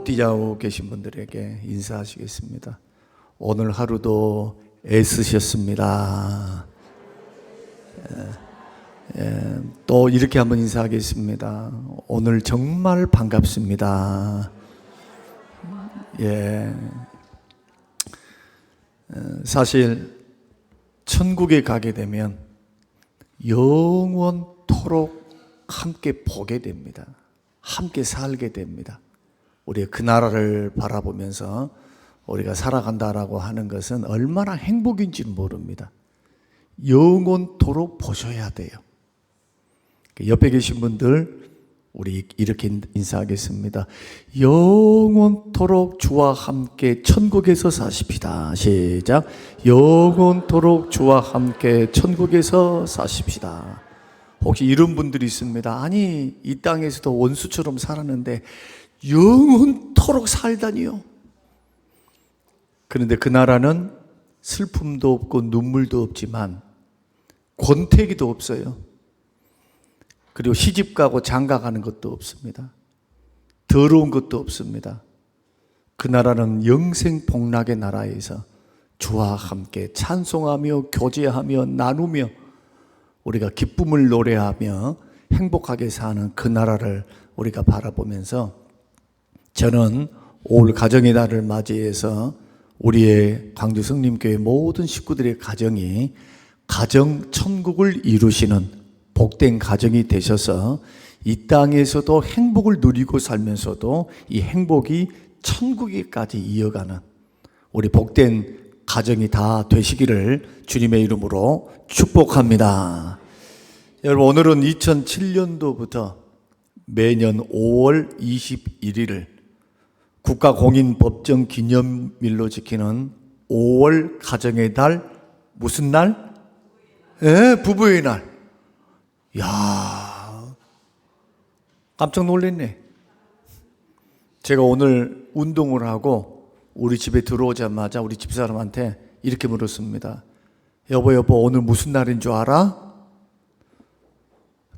뛰자고 계신 분들에게 인사하시겠습니다. 오늘 하루도 애쓰셨습니다. 또 이렇게 한번 인사하겠습니다. 오늘 정말 반갑습니다. 사실 천국에 가게 되면 영원토록 함께 보게 됩니다. 함께 살게 됩니다. 우리가 그 나라를 바라보면서 우리가 살아간다라고 하는 것은 얼마나 행복인지는 모릅니다. 영원토록 보셔야 돼요. 옆에 계신 분들 우리 이렇게 인사하겠습니다. 영원토록 주와 함께 천국에서 사십시다. 시작. 영원토록 주와 함께 천국에서 사십시다. 혹시 이런 분들이 있습니다. 아니, 이 땅에서도 원수처럼 살았는데 영원토록 살다니요. 그런데 그 나라는 슬픔도 없고 눈물도 없지만 권태기도 없어요. 그리고 시집가고 장가가는 것도 없습니다. 더러운 것도 없습니다. 그 나라는 영생복락의 나라에서 주와 함께 찬송하며 교제하며 나누며 우리가 기쁨을 노래하며 행복하게 사는 그 나라를 우리가 바라보면서 저는 올 가정의 날을 맞이해서 우리의 광주 성림교회 모든 식구들의 가정이 가정 천국을 이루시는 복된 가정이 되셔서 이 땅에서도 행복을 누리고 살면서도 이 행복이 천국에까지 이어가는 우리 복된 가정이 다 되시기를 주님의 이름으로 축복합니다. 여러분, 오늘은 2007년도부터 매년 5월 21일을 국가공인법정 기념일로 지키는 5월 가정의 달, 무슨 날? 부부의 날. 야, 깜짝 놀랐네. 제가 오늘 운동을 하고 우리 집에 들어오자마자 우리 집사람한테 이렇게 물었습니다. 여보, 오늘 무슨 날인 줄 알아?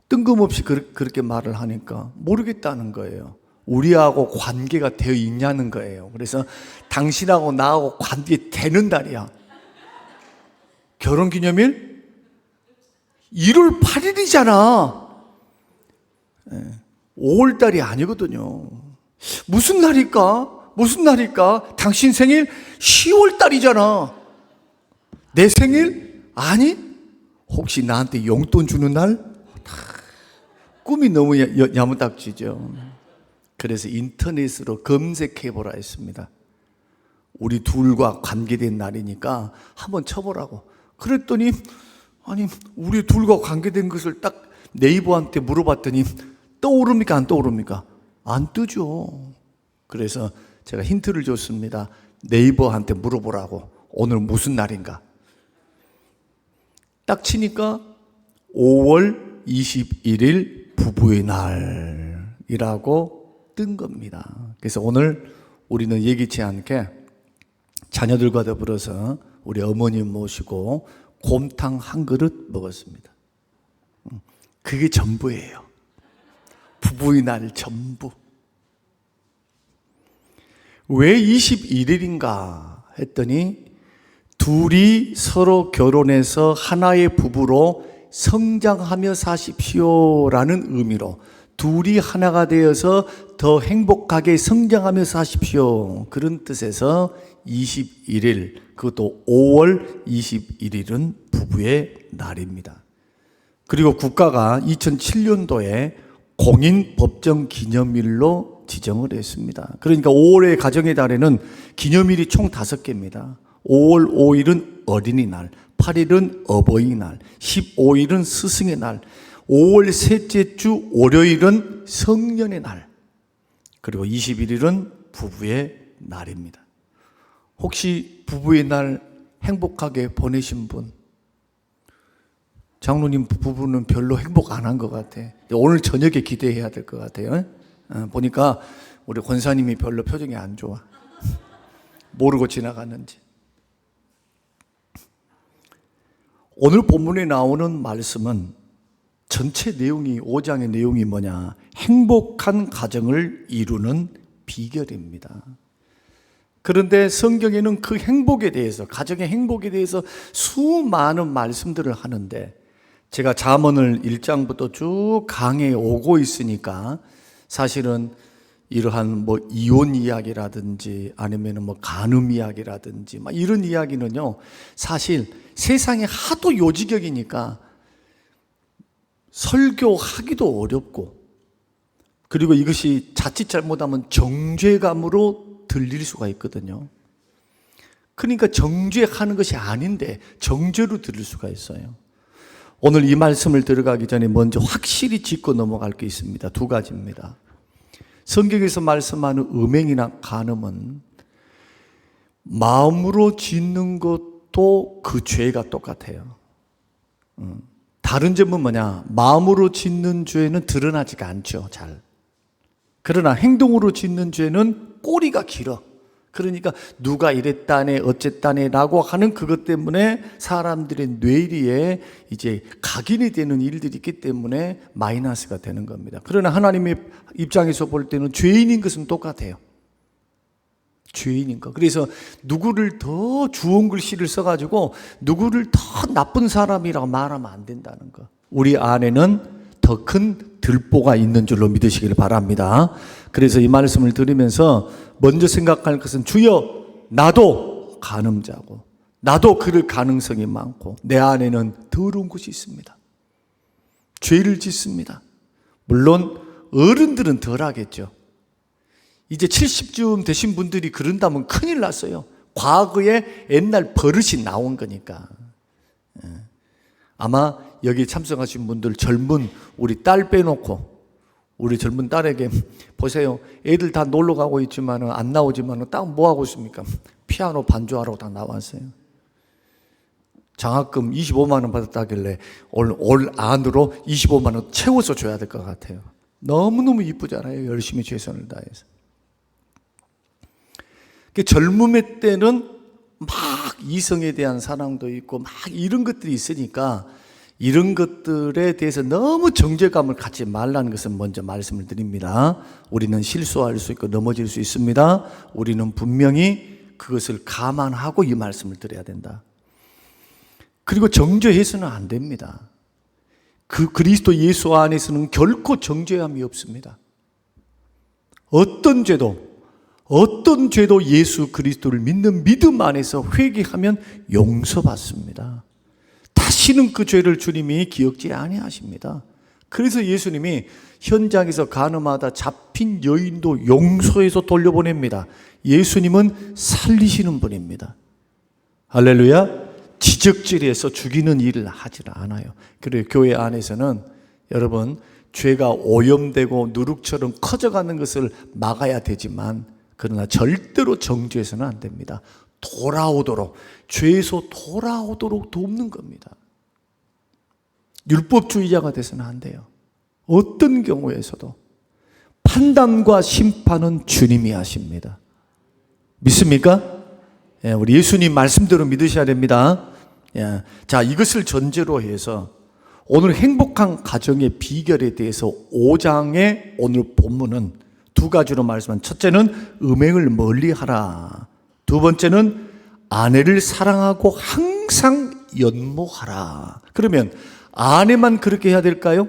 뜬금없이 그렇게 말을 하니까 모르겠다는 거예요. 우리하고 관계가 되어 있냐는 거예요. 그래서 당신하고 나하고 관계 되는 달이야. 결혼기념일? 1월 8일이잖아. 5월달이 아니거든요. 무슨 날일까? 무슨 날일까? 당신 생일 10월달이잖아. 내 생일? 아니? 혹시 나한테 용돈 주는 날? 꿈이 너무 야무딱지죠. 그래서 인터넷으로 검색해보라 했습니다. 우리 둘과 관계된 날이니까 한번 쳐보라고. 그랬더니 아니, 우리 둘과 관계된 것을 딱 네이버한테 물어봤더니 떠오릅니까? 안 떠오릅니까? 안 뜨죠. 그래서 제가 힌트를 줬습니다. 네이버한테 물어보라고. 오늘 무슨 날인가? 딱 치니까 5월 21일 부부의 날이라고 뜬 겁니다. 그래서 오늘 우리는 예기치 않게 자녀들과 더불어서 우리 어머님 모시고 곰탕 한 그릇 먹었습니다. 그게 전부예요. 부부의 날 전부. 왜 21일인가 했더니 둘이 서로 결혼해서 하나의 부부로 성장하며 사십시오라는 의미로 둘이 하나가 되어서 더 행복하게 성장하며 사십시오. 그런 뜻에서 21일, 그것도 5월 21일은 부부의 날입니다. 그리고 국가가 2007년도에 공인법정 기념일로 지정을 했습니다. 그러니까 5월의 가정의 달에는 기념일이 총 5개입니다. 5월 5일은 어린이날, 8일은 어버이날, 15일은 스승의 날, 5월 셋째 주 월요일은 성년의 날, 그리고 21일은 부부의 날입니다. 혹시 부부의 날 행복하게 보내신 분? 장로님 부부는 별로 행복 안 한 것 같아. 오늘 저녁에 기대해야 될 것 같아요. 보니까 우리 권사님이 별로 표정이 안 좋아. 모르고 지나갔는지. 오늘 본문에 나오는 말씀은 전체 내용이 5장의 내용이 뭐냐? 행복한 가정을 이루는 비결입니다. 그런데 성경에는 그 행복에 대해서, 가정의 행복에 대해서 수많은 말씀들을 하는데, 제가 잠언을 1장부터 쭉 강해에 오고 있으니까 사실은 이러한 이혼 이야기라든지 아니면 간음 이야기라든지 이런 이야기는요, 사실 세상에 하도 요지경이니까 설교하기도 어렵고, 그리고 이것이 자칫 잘못하면 정죄감으로 들릴 수가 있거든요. 그러니까 정죄하는 것이 아닌데 정죄로 들릴 수가 있어요. 오늘 이 말씀을 들어가기 전에 먼저 확실히 짚고 넘어갈 게 있습니다. 두 가지입니다. 성경에서 말씀하는 음행이나 간음은 마음으로 짓는 것도 그 죄가 똑같아요. 다른 점은 뭐냐? 마음으로 짓는 죄는 드러나지가 않죠, 잘. 그러나 행동으로 짓는 죄는 꼬리가 길어. 그러니까 누가 이랬다네 어쨌다네 라고 하는 그것 때문에 사람들의 뇌리에 이제 각인이 되는 일들이 있기 때문에 마이너스가 되는 겁니다. 그러나 하나님의 입장에서 볼 때는 죄인인 것은 똑같아요. 죄인인 거. 그래서 누구를 더 주홍 글씨를 써가지고 누구를 더 나쁜 사람이라고 말하면 안 된다는 거. 우리 안에는 더 큰 들보가 있는 줄로 믿으시길 바랍니다. 그래서 이 말씀을 들으면서 먼저 생각할 것은, 주여, 나도 간음자고 나도 그럴 가능성이 많고 내 안에는 더러운 것이 있습니다. 죄를 짓습니다. 물론 어른들은 덜 하겠죠. 이제 70쯤 되신 분들이 그런다면 큰일 났어요. 과거에 옛날 버릇이 나온 거니까. 아마 여기 참석하신 분들 젊은 우리 딸 빼놓고 우리 젊은 딸에게, 보세요, 애들 다 놀러 가고 있지만 안 나오지만 딱 뭐 하고 있습니까? 피아노 반주하러 다 나왔어요. 장학금 25만 원 받았다길래 올 안으로 25만 원 채워서 줘야 될 것 같아요. 너무너무 이쁘잖아요. 열심히 최선을 다해서. 젊음의 때는 막 이성에 대한 사랑도 있고 막 이런 것들이 있으니까 이런 것들에 대해서 너무 정죄감을 갖지 말라는 것은 먼저 말씀을 드립니다. 우리는 실수할 수 있고 넘어질 수 있습니다. 우리는 분명히 그것을 감안하고 이 말씀을 드려야 된다. 그리고 정죄해서는 안 됩니다. 그 그리스도 예수 안에서는 결코 정죄함이 없습니다. 어떤 죄도 예수 그리스도를 믿는 믿음 안에서 회개하면 용서받습니다. 다시는 그 죄를 주님이 기억지 아니하십니다. 그래서 예수님이 현장에서 간음하다 잡힌 여인도 용서해서 돌려보냅니다. 예수님은 살리시는 분입니다. 할렐루야. 지적질해서 죽이는 일을 하질 않아요. 그리고 교회 안에서는 여러분, 죄가 오염되고 누룩처럼 커져가는 것을 막아야 되지만, 그러나 절대로 정죄해서는 안 됩니다. 돌아오도록, 죄에서 돌아오도록 돕는 겁니다. 율법주의자가 돼서는 안 돼요. 어떤 경우에서도 판단과 심판은 주님이 하십니다. 믿습니까? 예, 우리 예수님 말씀대로 믿으셔야 됩니다. 예, 자, 이것을 전제로 해서 오늘 행복한 가정의 비결에 대해서 5장의 오늘 본문은 두 가지로 말씀한, 첫째는 음행을 멀리하라, 두 번째는 아내를 사랑하고 항상 연모하라. 그러면 아내만 그렇게 해야 될까요?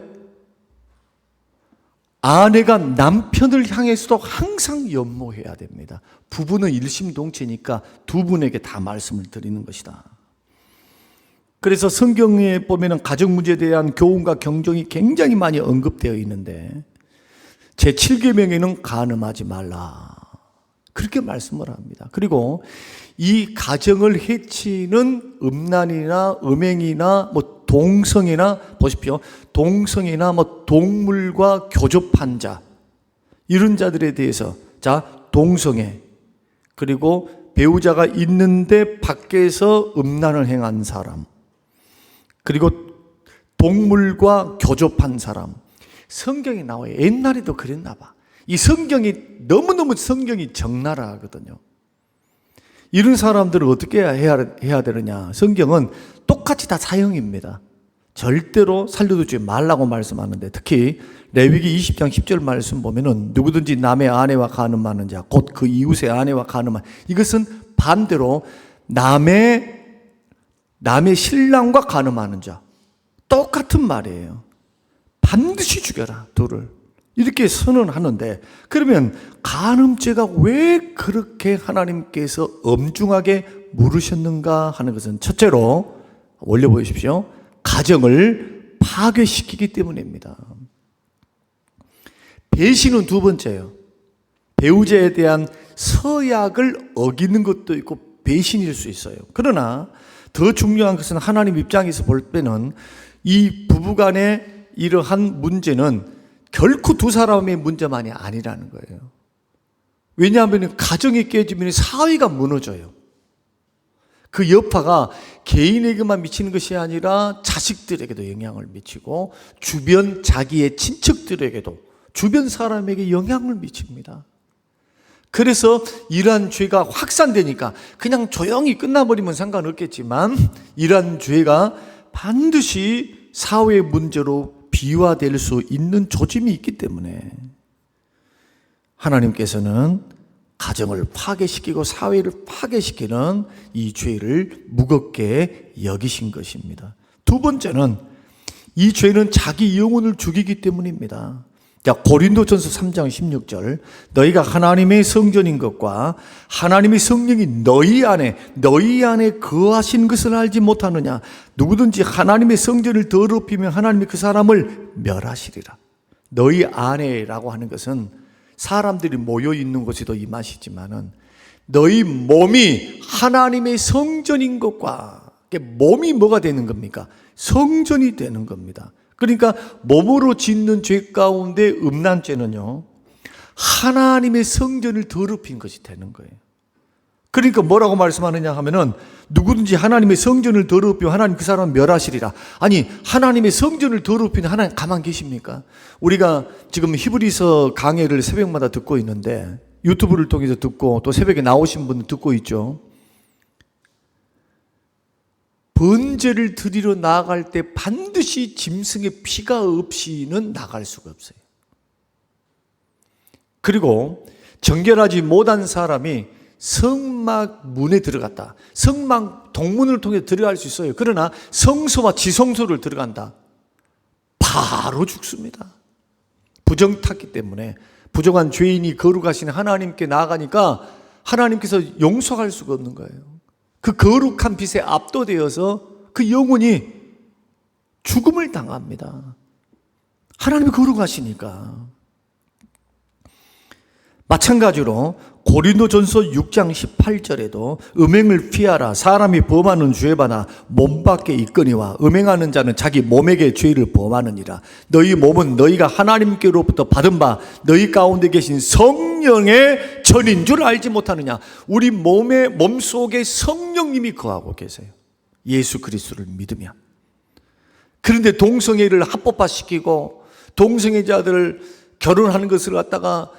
아내가 남편을 향해서도 항상 연모해야 됩니다. 부부는 일심동체니까 두 분에게 다 말씀을 드리는 것이다. 그래서 성경에 보면 가정 문제에 대한 교훈과 경종이 굉장히 많이 언급되어 있는데, 제7계명에는 간음하지 말라, 그렇게 말씀을 합니다. 그리고 이 가정을 해치는 음란이나 음행이나 동성이나, 보십시오, 동성이나 동물과 교접한 자, 이런 자들에 대해서, 자, 동성애, 그리고 배우자가 있는데 밖에서 음란을 행한 사람, 그리고 동물과 교접한 사람, 성경에 나와요. 옛날에도 그랬나 봐. 이 성경이 너무너무 성경이 적나라하거든요. 이런 사람들을 어떻게 해야 되느냐? 성경은 똑같이 다 사형입니다. 절대로 살려두지 말라고 말씀하는데, 특히 레위기 20장 10절 말씀 보면은 누구든지 남의 아내와 간음하는 자, 곧 그 이웃의 아내와 간음하는, 이것은 반대로 남의 신랑과 간음하는 자, 똑같은 말이에요. 반드시 죽여라, 둘을. 이렇게 선언하는데, 그러면 간음죄가 왜 그렇게 하나님께서 엄중하게 물으셨는가 하는 것은, 첫째로 올려보십시오. 가정을 파괴시키기 때문입니다. 배신은 두 번째예요. 배우자에 대한 서약을 어기는 것도 있고 배신일 수 있어요. 그러나 더 중요한 것은 하나님 입장에서 볼 때는 이 부부간의 이러한 문제는 결코 두 사람의 문제만이 아니라는 거예요. 왜냐하면 가정이 깨지면 사회가 무너져요. 그 여파가 개인에게만 미치는 것이 아니라 자식들에게도 영향을 미치고 주변 자기의 친척들에게도, 주변 사람에게 영향을 미칩니다. 그래서 이러한 죄가 확산되니까 그냥 조용히 끝나버리면 상관없겠지만, 이러한 죄가 반드시 사회의 문제로 비화될 수 있는 조짐이 있기 때문에 하나님께서는 가정을 파괴시키고 사회를 파괴시키는 이 죄를 무겁게 여기신 것입니다. 두 번째는 이 죄는 자기 영혼을 죽이기 때문입니다. 자, 고린도전서 3장 16절, 너희가 하나님의 성전인 것과 하나님의 성령이 너희 안에 거하신 것을 알지 못하느냐. 누구든지 하나님의 성전을 더럽히면 하나님이 그 사람을 멸하시리라. 너희 안에라고 하는 것은 사람들이 모여 있는 곳에도 이 맛이지만은, 너희 몸이 하나님의 성전인 것과, 몸이 뭐가 되는 겁니까? 성전이 되는 겁니다. 그러니까 몸으로 짓는 죄 가운데 음란죄는요, 하나님의 성전을 더럽힌 것이 되는 거예요. 그러니까 뭐라고 말씀하느냐 하면은, 누구든지 하나님의 성전을 더럽히면 하나님 그 사람을 멸하시리라. 아니, 하나님의 성전을 더럽히는 하나님 가만 계십니까? 우리가 지금 히브리서 강해를 새벽마다 듣고 있는데, 유튜브를 통해서 듣고 또 새벽에 나오신 분 듣고 있죠. 번제를 드리러 나아갈 때 반드시 짐승의 피가 없이는 나갈 수가 없어요. 그리고 정결하지 못한 사람이 성막 문에 들어갔다. 성막 동문을 통해 들어갈 수 있어요. 그러나 성소와 지성소를 들어간다. 바로 죽습니다. 부정 탔기 때문에. 부정한 죄인이 거룩하신 하나님께 나아가니까 하나님께서 용서할 수가 없는 거예요. 그 거룩한 빛에 압도되어서 그 영혼이 죽음을 당합니다. 하나님이 거룩하시니까. 마찬가지로 고린도전서 6장 18절에도 음행을 피하라. 사람이 범하는 죄마다 몸 밖에 있거니와 음행하는 자는 자기 몸에게 죄를 범하느니라. 너희 몸은 너희가 하나님께로부터 받은 바 너희 가운데 계신 성령의 전인 줄 알지 못하느냐. 우리 몸속에 성령님이 거하고 계세요. 예수 그리스도를 믿으면. 그런데 동성애를 합법화시키고 동성애자들을 결혼하는 것을 갖다가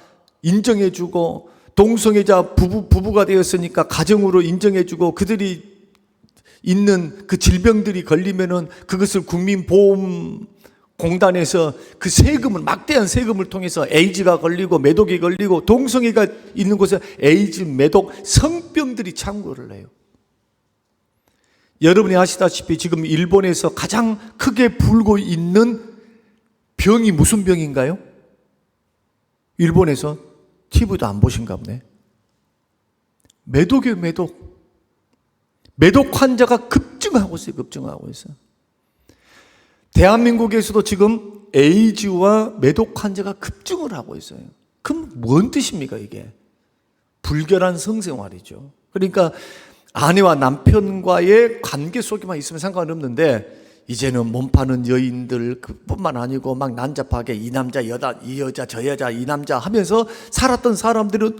인정해주고, 동성애자 부부가 되었으니까 가정으로 인정해주고, 그들이 있는 그 질병들이 걸리면은 그것을 국민보험공단에서 그 세금을, 막대한 세금을 통해서 에이즈가 걸리고 매독이 걸리고, 동성애가 있는 곳에 에이즈, 매독, 성병들이 창궐을 해요. 여러분이 아시다시피 지금 일본에서 가장 크게 불고 있는 병이 무슨 병인가요? 일본에서 TV도 안 보신가 보네. 매독이에요, 매독. 매독 환자가 급증하고 있어요. 대한민국에서도 지금 에이즈와 매독 환자가 급증을 하고 있어요. 그럼 뭔 뜻입니까, 이게? 불결한 성생활이죠. 그러니까 아내와 남편과의 관계 속에만 있으면 상관없는데, 이제는 몸 파는 여인들 뿐만 아니고 막 난잡하게 이 남자, 이 여자, 저 여자, 이 남자 하면서 살았던 사람들은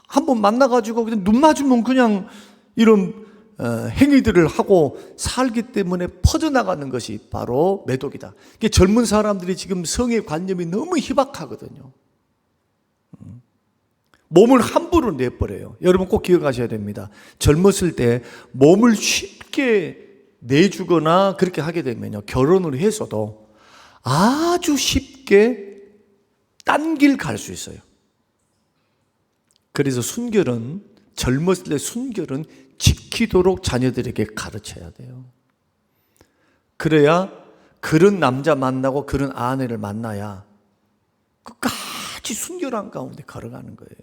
한번 만나가지고 그냥 눈 맞으면 그냥 이런 행위들을 하고 살기 때문에 퍼져나가는 것이 바로 매독이다. 젊은 사람들이 지금 성의 관념이 너무 희박하거든요. 몸을 함부로 내버려요. 여러분 꼭 기억하셔야 됩니다. 젊었을 때 몸을 쉽게 내주거나 그렇게 하게 되면요, 결혼을 해서도 아주 쉽게 딴 길 갈 수 있어요. 그래서 젊었을 때 순결은 지키도록 자녀들에게 가르쳐야 돼요. 그래야 그런 남자 만나고 그런 아내를 만나야 끝까지 순결한 가운데 걸어가는 거예요.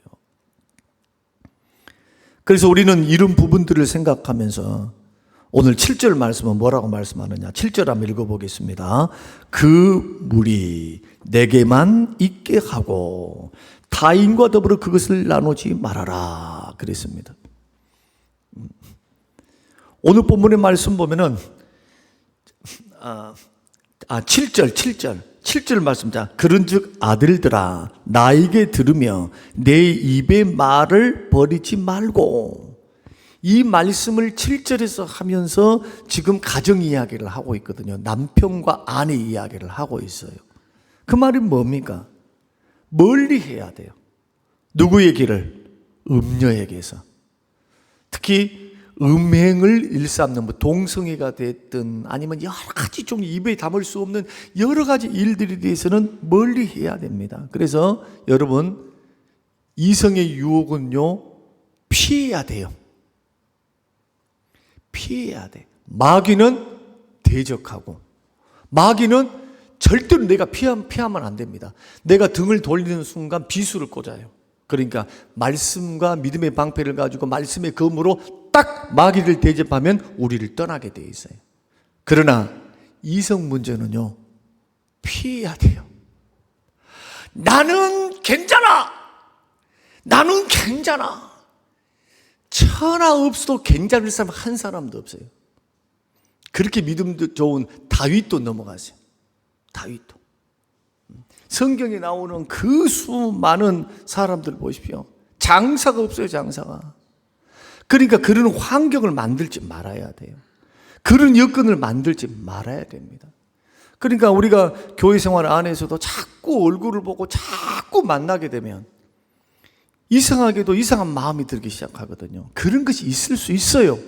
그래서 우리는 이런 부분들을 생각하면서 오늘 7절 말씀은 뭐라고 말씀하느냐? 7절 한번 읽어보겠습니다. 그 물이 내게만 있게 하고 타인과 더불어 그것을 나누지 말아라 그랬습니다. 오늘 본문의 말씀 보면은 7절 말씀자. 그런즉 아들들아 나에게 들으며 내 입의 말을 버리지 말고, 이 말씀을 7절에서 하면서 지금 가정 이야기를 하고 있거든요. 남편과 아내 이야기를 하고 있어요. 그 말이 뭡니까? 멀리 해야 돼요. 누구에게를? 음녀에게서. 특히 음행을 일삼는 동성애가 됐든 아니면 여러 가지 좀 입에 담을 수 없는 여러 가지 일들에 대해서는 멀리 해야 됩니다. 그래서 여러분, 이성의 유혹은요, 피해야 돼요. 피해야 돼. 마귀는 대적하고, 마귀는 절대로 내가 피하면 안 됩니다. 내가 등을 돌리는 순간 비수를 꽂아요. 그러니까 말씀과 믿음의 방패를 가지고 말씀의 검으로 딱 마귀를 대접하면 우리를 떠나게 돼 있어요. 그러나 이성 문제는요, 피해야 돼요. 나는 괜찮아. 천하 없어도 괜찮을 사람 한 사람도 없어요. 그렇게 믿음도 좋은 다윗도 넘어갔어요. 다윗도. 성경에 나오는 그 수많은 사람들 보십시오. 장사가 없어요, 장사가. 그러니까 그런 환경을 만들지 말아야 돼요. 그런 여건을 만들지 말아야 됩니다. 그러니까 우리가 교회 생활 안에서도 자꾸 얼굴을 보고 자꾸 만나게 되면 이상하게도 이상한 마음이 들기 시작하거든요. 그런 것이 있을 수 있어요.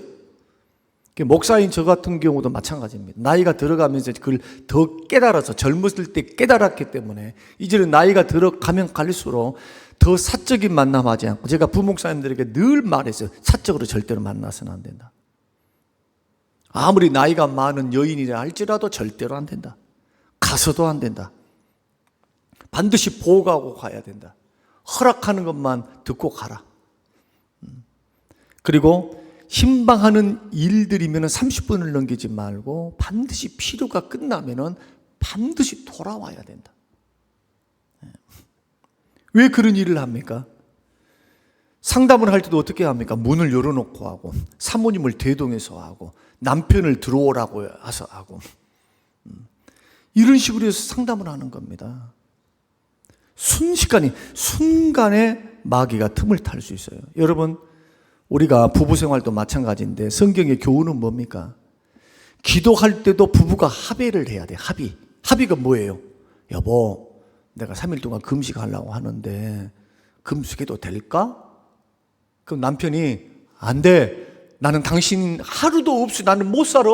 목사인 저 같은 경우도 마찬가지입니다. 나이가 들어가면서 그걸 더 깨달아서, 젊었을 때 깨달았기 때문에 이제는 나이가 들어가면 갈수록 더 사적인 만남하지 않고, 제가 부목사님들에게 늘 말했어요. 사적으로 절대로 만나서는 안 된다. 아무리 나이가 많은 여인이라 할지라도 절대로 안 된다. 가서도 안 된다. 반드시 보고하고 가야 된다. 허락하는 것만 듣고 가라. 그리고 신방하는 일들이면 30분을 넘기지 말고 반드시 필요가 끝나면 반드시 돌아와야 된다. 왜 그런 일을 합니까? 상담을 할 때도 어떻게 합니까? 문을 열어놓고 하고, 사모님을 대동해서 하고, 남편을 들어오라고 해서 하고, 이런 식으로 해서 상담을 하는 겁니다. 순간에 마귀가 틈을 탈 수 있어요. 여러분, 우리가 부부 생활도 마찬가지인데 성경의 교훈은 뭡니까? 기도할 때도 부부가 합의를 해야 돼. 합의가 뭐예요? 여보, 내가 3일 동안 금식하려고 하는데 금식해도 될까? 그럼 남편이 안 돼. 나는 당신 하루도 없이 나는 못 살아.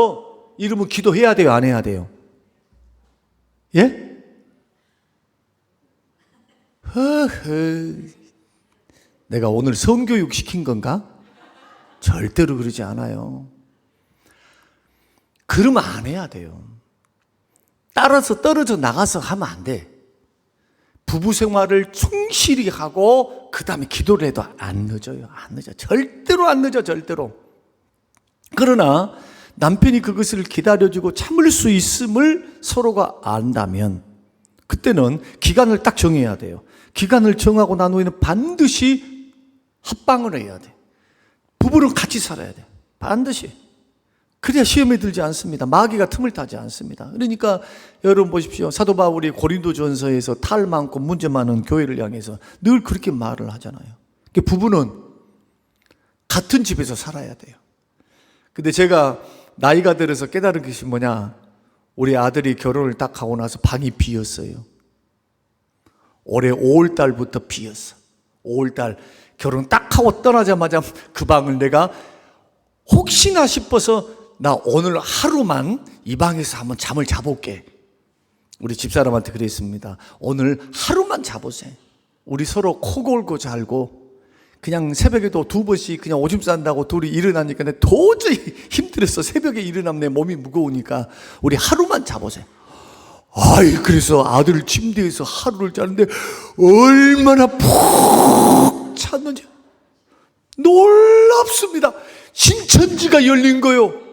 이러면 기도해야 돼요? 안 해야 돼요? 예? 내가 오늘 성교육 시킨 건가? 절대로 그러지 않아요. 그러면 안 해야 돼요. 따라서 떨어져 나가서 하면 안 돼. 부부 생활을 충실히 하고 그 다음에 기도를 해도 안 늦어요. 안 늦어. 절대로 안 늦어. 절대로. 그러나 남편이 그것을 기다려주고 참을 수 있음을 서로가 안다면 그때는 기간을 딱 정해야 돼요. 기간을 정하고 난 후에는 반드시 합방을 해야 돼. 부부는 같이 살아야 돼. 반드시. 그래야 시험에 들지 않습니다. 마귀가 틈을 타지 않습니다. 그러니까 여러분 보십시오. 사도 바울이 고린도전서에서 탈 많고 문제 많은 교회를 향해서 늘 그렇게 말을 하잖아요. 부부는 같은 집에서 살아야 돼요. 근데 제가 나이가 들어서 깨달은 것이 뭐냐? 우리 아들이 결혼을 딱 하고 나서 방이 비었어요. 올해 5월달부터 비었어. 5월달 결혼 딱 하고 떠나자마자 그 방을 내가 혹시나 싶어서 나 오늘 하루만 이 방에서 한번 잠을 자볼게. 우리 집사람한테 그랬습니다. 오늘 하루만 자보세요. 우리 서로 코 골고 잘고 그냥 새벽에도 2번씩 그냥 오줌 싼다고 둘이 일어나니까 내 도저히 힘들었어. 새벽에 일어나면 내 몸이 무거우니까 우리 하루만 자보세요. 아이, 그래서 아들 침대에서 하루를 자는데 얼마나 푹 잤는지 놀랍습니다. 신천지가 열린 거요.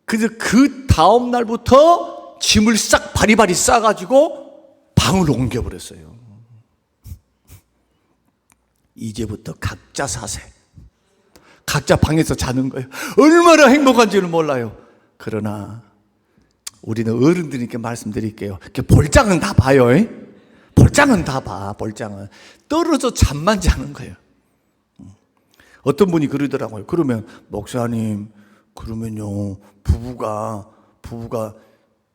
그래서 그 다음 날부터 짐을 싹 바리바리 싸가지고 방을 옮겨버렸어요. 이제부터 각자 사세. 각자 방에서 자는 거예요. 얼마나 행복한지는 몰라요. 그러나 우리는 어른들에게 말씀드릴게요. 볼장은 다 봐요. 볼장은 다 봐. 볼장은 떨어져 잠만 자는 거예요. 어떤 분이 그러더라고요. 그러면 목사님, 그러면요 부부가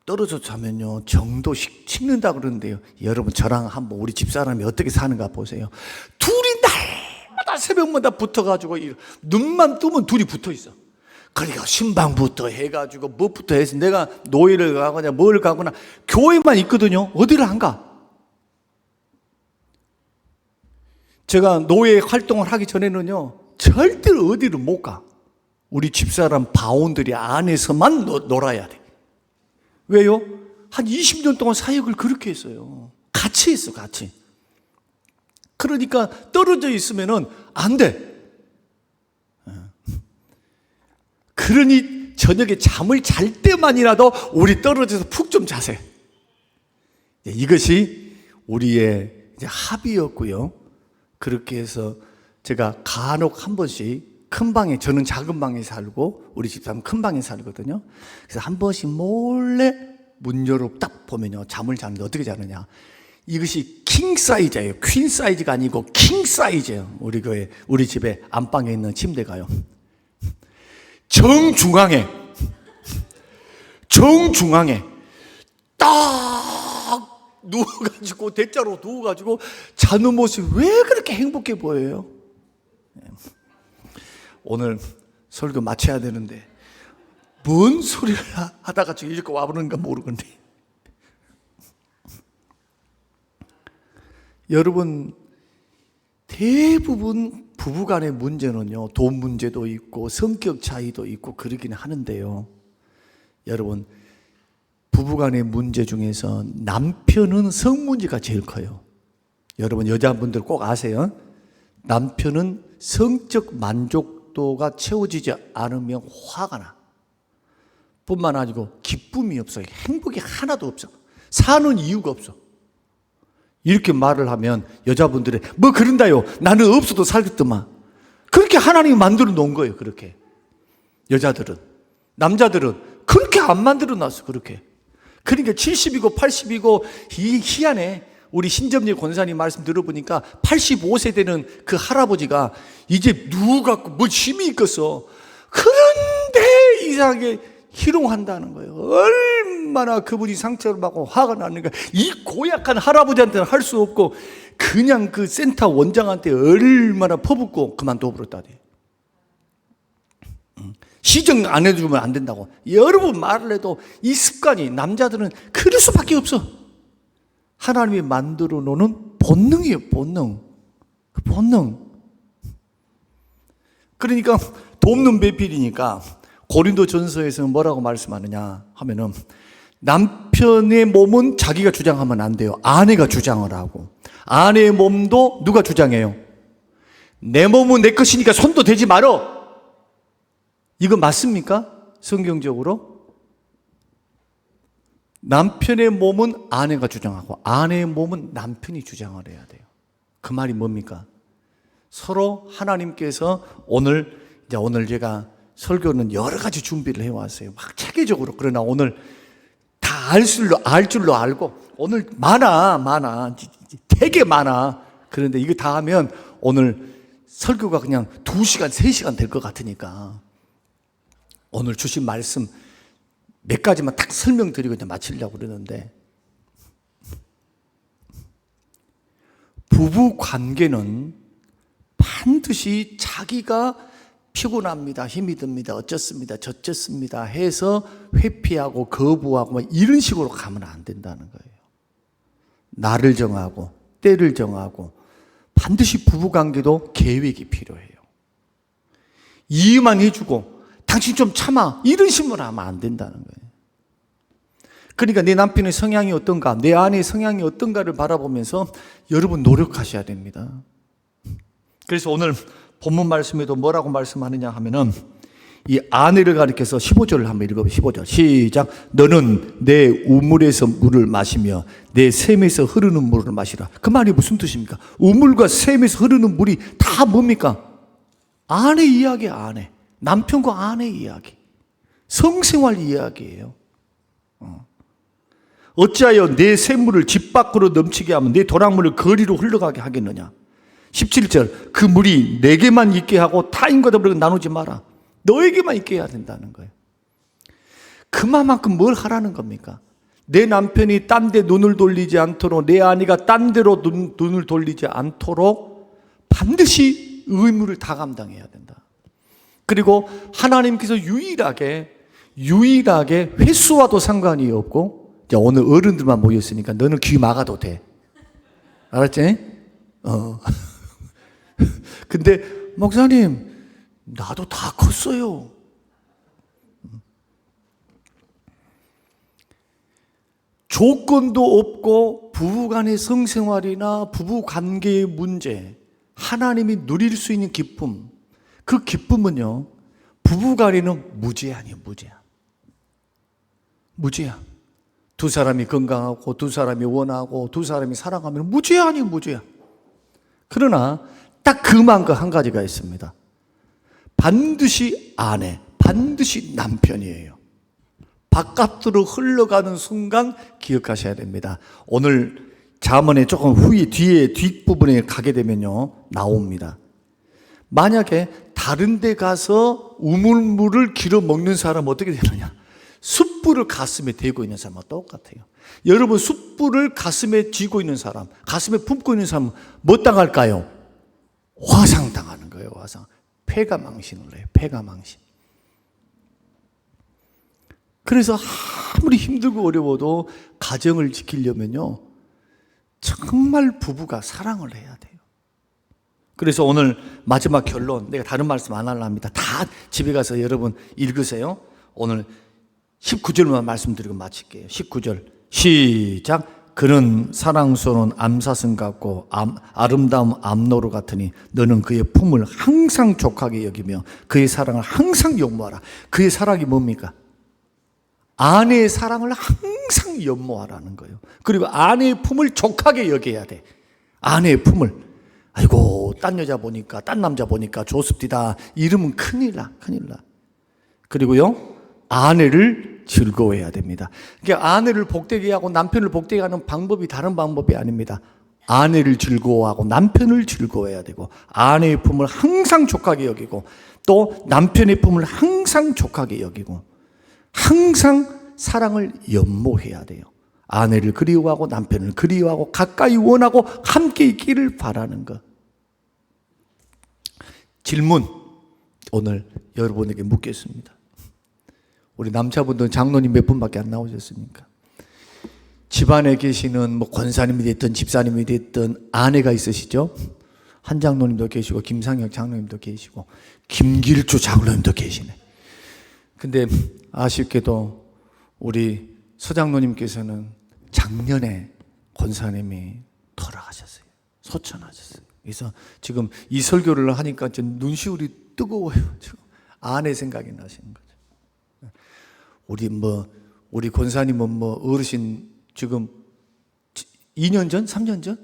떨어져 자면요 정도 식는다 그러는데요. 여러분, 저랑 한번 우리 집사람이 어떻게 사는가 보세요. 둘이 날마다 새벽마다 붙어가지고 눈만 뜨면 둘이 붙어 있어. 그러니까 신방부터 해가지고 뭐부터 해서 내가 노예를 가거나 뭘 가거나 교회만 있거든요. 어디를 안 가. 제가 노예 활동을 하기 전에는요 절대로 어디를 못 가. 우리 집사람 바온들이 안에서만 놀아야 돼. 왜요? 한 20년 동안 사역을 그렇게 했어요. 같이 했어, 같이. 그러니까 떨어져 있으면은 안 돼. 그러니 저녁에 잠을 잘 때만이라도 우리 떨어져서 푹 좀 자세요. 이것이 우리의 이제 합의였고요. 그렇게 해서 제가 간혹 한 번씩 큰 방에, 저는 작은 방에 살고 우리 집사람은 큰 방에 살거든요. 그래서 한 번씩 몰래 문 열어 딱 보면요 잠을 자는데 어떻게 자느냐, 이것이 킹 사이즈예요. 퀸 사이즈가 아니고 킹 사이즈예요. 우리 교회, 우리 집에 안방에 있는 침대가요 정중앙에 딱 누워가지고, 대자로 누워가지고 자는 모습이 왜 그렇게 행복해 보여요? 오늘 설교 마쳐야 되는데 뭔 소리를 하다가 지금 이렇게 와버리는가 모르겠네. 여러분, 대부분 부부간의 문제는요 돈 문제도 있고 성격 차이도 있고 그러기는 하는데요, 여러분, 부부간의 문제 중에서 남편은 성 문제가 제일 커요. 여러분, 여자분들 꼭 아세요. 남편은 성적 만족도가 채워지지 않으면 화가 나. 뿐만 아니고 기쁨이 없어요. 행복이 하나도 없어. 사는 이유가 없어. 이렇게 말을 하면 여자분들이 뭐 그런다요, 나는 없어도 살겠더만. 그렇게 하나님이 만들어 놓은 거예요. 그렇게 여자들은. 남자들은 그렇게 안 만들어 놨어. 그렇게. 그러니까 70이고 80이고 희한해. 우리 신점리 권사님 말씀 들어보니까 85세 되는 그 할아버지가 이제 누워갖고 뭐 힘이 있겠어. 그런데 이상하게 희롱한다는 거예요. 얼마나 그분이 상처를 받고 화가 나는가. 이 고약한 할아버지한테는 할 수 없고 그냥 그 센터 원장한테 얼마나 퍼붓고 그만둬버렸다니. 시정 안 해주면 안 된다고 여러 번 말을 해도 이 습관이, 남자들은 그럴 수밖에 없어. 하나님이 만들어 놓은 본능이에요. 본능. 그러니까 돕는 배필이니까 고린도전서에서는 뭐라고 말씀하느냐 하면은, 남편의 몸은 자기가 주장하면 안 돼요. 아내가 주장을 하고. 아내의 몸도 누가 주장해요? 내 몸은 내 것이니까 손도 대지 말어. 이거 맞습니까? 성경적으로? 남편의 몸은 아내가 주장하고 아내의 몸은 남편이 주장을 해야 돼요. 그 말이 뭡니까? 서로 하나님께서 오늘 제가 설교는 여러 가지 준비를 해왔어요. 막 체계적으로. 그러나 오늘 다 알 줄로 알고, 오늘 많아. 되게 많아. 그런데 이거 다 하면 오늘 설교가 그냥 2시간, 3시간 될 것 같으니까 오늘 주신 말씀 몇 가지만 딱 설명드리고 이제 마치려고 그러는데, 부부 관계는 반드시 자기가 피곤합니다, 힘이 듭니다, 어쩌습니다, 저쩌습니다 해서 회피하고 거부하고 뭐 이런 식으로 가면 안 된다는 거예요. 날을 정하고 때를 정하고 반드시 부부관계도 계획이 필요해요. 이해만 해주고 당신 좀 참아 이런 식으로 하면 안 된다는 거예요. 그러니까 내 남편의 성향이 어떤가, 내 아내의 성향이 어떤가를 바라보면서 여러분 노력하셔야 됩니다. 그래서 오늘 본문 말씀에도 뭐라고 말씀하느냐 하면은 이 아내를 가리켜서 15절을 한번 읽어보세요. 15절 시작. 너는 내 우물에서 물을 마시며 내 샘에서 흐르는 물을 마시라. 그 말이 무슨 뜻입니까? 우물과 샘에서 흐르는 물이 다 뭡니까? 아내 이야기, 아내. 남편과 아내 이야기. 성생활 이야기예요. 어찌하여 내 샘물을 집 밖으로 넘치게 하면 내 도랑물을 거리로 흘러가게 하겠느냐. 17절 그 물이 내게만 있게 하고 타인과 더불어 나누지 마라. 너에게만 있게 해야 된다는 거예요. 그만큼 뭘 하라는 겁니까? 내 남편이 딴 데 눈을 돌리지 않도록, 내 아내가 딴 데로 눈을 돌리지 않도록 반드시 의무를 다 감당해야 된다. 그리고 하나님께서 유일하게 횟수와도 상관이 없고, 자, 오늘 어른들만 모였으니까 너는 귀 막아도 돼. 알았지? 근데 목사님 나도 다 컸어요. 조건도 없고 부부간의 성생활이나 부부관계의 문제, 하나님이 누릴 수 있는 기쁨, 그 기쁨은요 부부간에는 무제한이에요. 무제한. 두 사람이 건강하고 두 사람이 원하고 두 사람이 사랑하면 무제한이에요. 그러나 딱 그만 그 한 가지가 있습니다. 반드시 아내, 반드시 남편이에요. 바깥으로 흘러가는 순간 기억하셔야 됩니다. 오늘 잠언에 조금 후에 뒤에 뒷부분에 가게 되면요 나옵니다. 만약에 다른 데 가서 우물물을 길어 먹는 사람은 어떻게 되느냐? 숯불을 가슴에 대고 있는 사람과 똑같아요. 여러분 숯불을 가슴에 쥐고 있는 사람, 가슴에 품고 있는 사람은 뭐 당할까요? 화상 당하는 거예요. 화상. 폐가 망신을 해요. 폐가 망신. 그래서 아무리 힘들고 어려워도 가정을 지키려면요 정말 부부가 사랑을 해야 돼요. 그래서 오늘 마지막 결론, 내가 다른 말씀 안 하려 합니다. 다 집에 가서 여러분 읽으세요. 오늘 19절만 말씀드리고 마칠게요. 19절 시작. 그는 사랑스러운 암사슴 같고 아름다운 암노루 같으니 너는 그의 품을 항상 족하게 여기며 그의 사랑을 항상 연모하라. 그의 사랑이 뭡니까? 아내의 사랑을 항상 연모하라는 거예요. 그리고 아내의 품을 족하게 여겨야 돼. 아내의 품을. 아이고 딴 여자 보니까, 딴 남자 보니까 좋습디다 이러면 큰일 나. 그리고요 아내를 즐거워해야 됩니다. 그러니까 아내를 복되게 하고 남편을 복되게 하는 방법이 다른 방법이 아닙니다. 아내를 즐거워하고 남편을 즐거워해야 되고, 아내의 품을 항상 족하게 여기고, 또 남편의 품을 항상 족하게 여기고, 항상 사랑을 연모해야 돼요. 아내를 그리워하고 남편을 그리워하고 가까이 원하고 함께 있기를 바라는 것. 질문 오늘 여러분에게 묻겠습니다. 우리 남자분들은 장로님 몇 분밖에 안 나오셨습니까? 집안에 계시는 뭐 권사님이 됐든 집사님이 됐든 아내가 있으시죠? 한 장로님도 계시고 김상혁 장로님도 계시고 김길주 장로님도 계시네. 근데 아쉽게도 우리 서장로님께서는 작년에 권사님이 돌아가셨어요. 소천하셨어요. 그래서 지금 이 설교를 하니까 눈시울이 뜨거워요. 지금 아내 생각이 나시는 거죠. 우리 권사님은 어르신 지금 2년 전? 3년 전?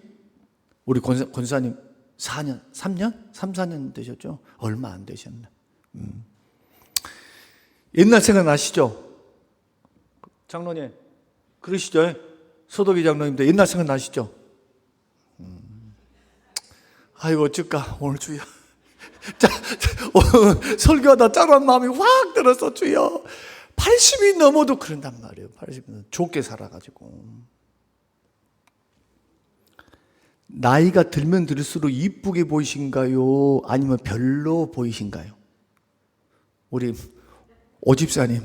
우리 권사님 4년? 3년? 3, 4년 되셨죠? 얼마 안 되셨네. 옛날 생각나시죠? 장로님 그러시죠? 소독이 장로님도 옛날 생각나시죠? 아이고 어쩔까 오늘 주여. 오늘 설교하다 짠한 마음이 확 들어서 주여 80이 넘어도 그런단 말이에요. 80은 좋게 살아가지고. 나이가 들면 들수록 이쁘게 보이신가요? 아니면 별로 보이신가요? 우리 오집사님,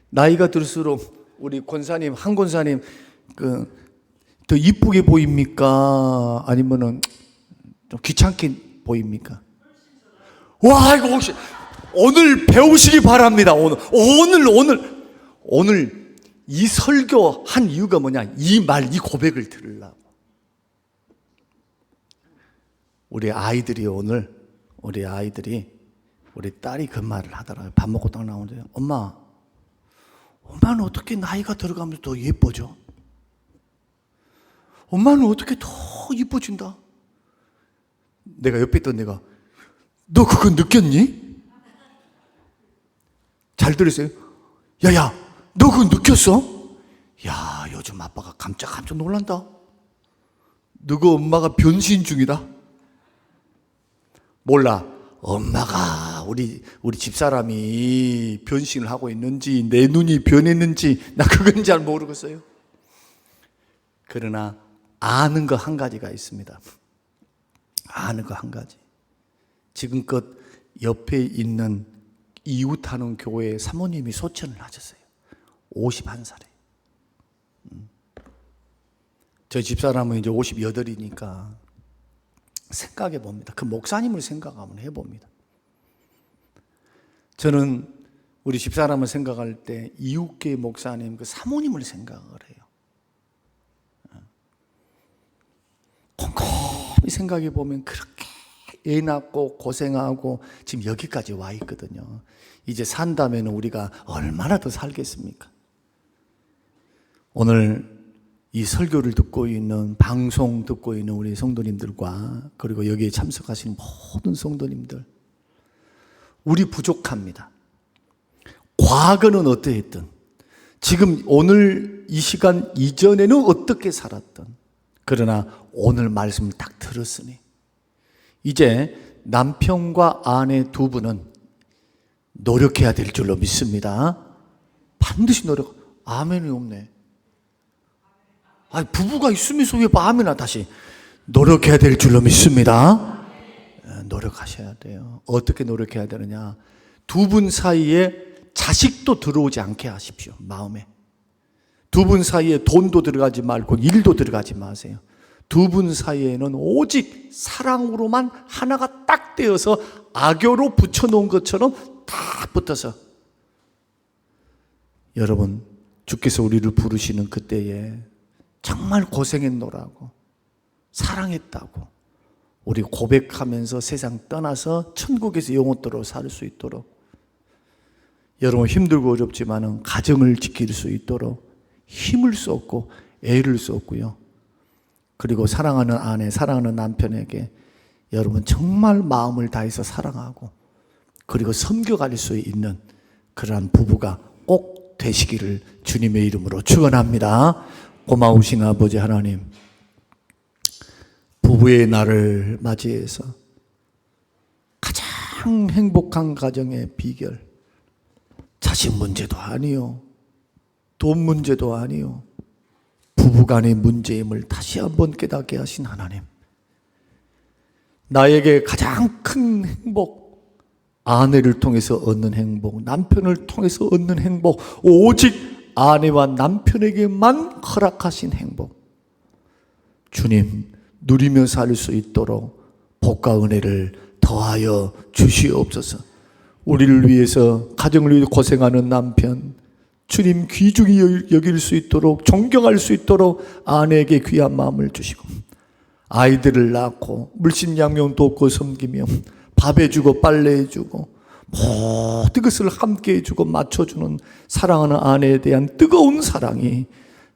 나이가 들수록 우리 권사님, 한 권사님 더 이쁘게 보입니까? 아니면은 좀 귀찮게 보입니까? 와, 이거 혹시 오늘 배우시기 바랍니다. 오늘 이 설교 한 이유가 뭐냐? 이 고백을 들으려고. 우리 딸이 그 말을 하더라고요. 밥 먹고 딱 나오는데, 엄마는 어떻게 나이가 들어가면서 더 예뻐져? 엄마는 어떻게 더 예뻐진다? 내가 옆에 있던 내가, 너 그거 느꼈니? 잘 들으세요? 야야, 너 그거 느꼈어? 야, 요즘 아빠가 깜짝 놀란다. 너가 엄마가 변신 중이다. 몰라. 엄마가 우리 집사람이 변신을 하고 있는지 내 눈이 변했는지 나 그건 잘 모르겠어요. 그러나 아는 거 한 가지가 있습니다. 아는 거 한 가지. 지금껏 옆에 있는 이웃하는 교회에 사모님이 소천을 하셨어요. 51살에. 저희 집사람은 이제 58이니까 생각해 봅니다. 그 목사님을 생각 한번 해봅니다. 저는 우리 집사람을 생각할 때 이웃교회 목사님 그 사모님을 생각을 해요. 곰곰이 생각해 보면 그렇게 애 낳고 고생하고 지금 여기까지 와 있거든요. 이제 산다면 우리가 얼마나 더 살겠습니까? 오늘 이 설교를 듣고 있는, 방송 듣고 있는 우리 성도님들과 그리고 여기에 참석하시는 모든 성도님들, 우리 부족합니다. 과거는 어떠했든, 지금 오늘 이 시간 이전에는 어떻게 살았든, 그러나 오늘 말씀을 딱 들었으니 이제 남편과 아내 두 분은 노력해야 될 줄로 믿습니다. 반드시 아멘이 없네. 부부가 있으면서 왜 아멘아 다시. 노력해야 될 줄로 믿습니다. 노력하셔야 돼요. 어떻게 노력해야 되느냐? 두 분 사이에 자식도 들어오지 않게 하십시오. 마음에. 두 분 사이에 돈도 들어가지 말고 일도 들어가지 마세요. 두 분 사이에는 오직 사랑으로만 하나가 딱 되어서 악교로 붙여놓은 것처럼 딱 붙어서, 여러분 주께서 우리를 부르시는 그때에 정말 고생했노라고, 사랑했다고 우리 고백하면서 세상 떠나서 천국에서 영원토록 살 수 있도록, 여러분 힘들고 어렵지만은 가정을 지킬 수 있도록 힘을 쏟고 애를 쏟고요. 그리고 사랑하는 아내, 사랑하는 남편에게 여러분 정말 마음을 다해서 사랑하고 그리고 섬겨갈 수 있는 그러한 부부가 꼭 되시기를 주님의 이름으로 축원합니다. 고마우신 아버지 하나님, 부부의 날을 맞이해서 가장 행복한 가정의 비결, 자식 문제도 아니요, 돈 문제도 아니요, 부부간의 문제임을 다시 한번 깨닫게 하신 하나님, 나에게 가장 큰 행복, 아내를 통해서 얻는 행복, 남편을 통해서 얻는 행복, 오직 아내와 남편에게만 허락하신 행복, 주님 누리며 살 수 있도록 복과 은혜를 더하여 주시옵소서. 우리를 위해서, 가정을 위해 고생하는 남편, 주님 귀중히 여길 수 있도록, 존경할 수 있도록 아내에게 귀한 마음을 주시고, 아이들을 낳고 물심양면 돕고 섬기며 밥 해주고 빨래 해주고 모든 것을 함께 해주고 맞춰주는 사랑하는 아내에 대한 뜨거운 사랑이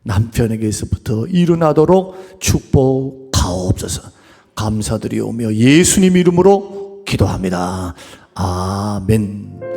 남편에게서부터 일어나도록 축복하옵소서. 감사드리오며 예수님 이름으로 기도합니다. 아멘.